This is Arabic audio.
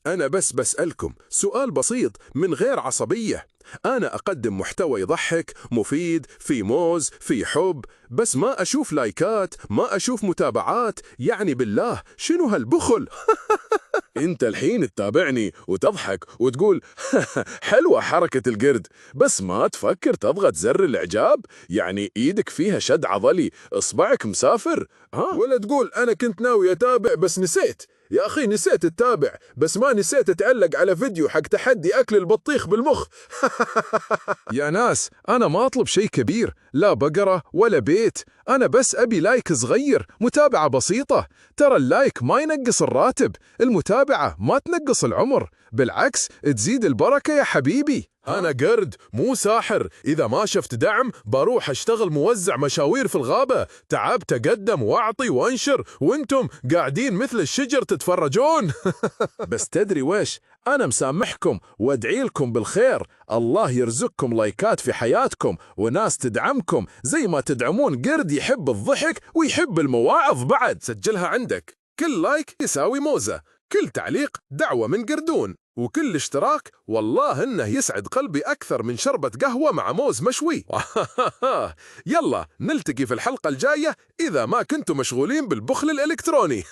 أنا بس بسألكم سؤال بسيط من غير عصبية. أنا أقدم محتوى يضحك، مفيد، في موز، في حب، بس ما أشوف لايكات، ما أشوف متابعات. يعني بالله شنو هالبخل؟ انت الحين تتابعني وتضحك وتقول حلوة حركة القرد، بس ما تفكر تضغط زر الإعجاب؟ يعني إيدك فيها شد عضلي، إصبعك مسافر. ولا تقول أنا كنت ناوي أتابع بس نسيت. يا أخي نسيت تتابع بس ما نسيت تعلق على فيديو حق تحدي أكل البطيخ بالمخ. يا ناس، أنا ما أطلب شيء كبير، لا بقرة ولا بيت. أنا بس أبي لايك صغير، متابعة بسيطة. ترى اللايك ما ينقص الراتب، المتابعة ما تنقص العمر، بالعكس تزيد البركة يا حبيبي. أنا قرد مو ساحر، إذا ما شفت دعم بروح أشتغل موزع مشاوير في الغابة. تعبت أقدم وأعطي وأنشر وأنتم قاعدين مثل الشجر تتفرجون. بس تدري ويش؟ أنا مسامحكم وأدعي لكم بالخير. الله يرزقكم لايكات في حياتكم وناس تدعمكم زي ما تدعمون قرد يحب الضحك ويحب المواعظ بعد. سجلها عندك، كل لايك يساوي موزة، كل تعليق دعوة من قردون، وكل اشتراك والله إنه يسعد قلبي أكثر من شربة قهوة مع موز مشوي. يلا نلتقي في الحلقة الجاية إذا ما كنتم مشغولين بالبخل الإلكتروني.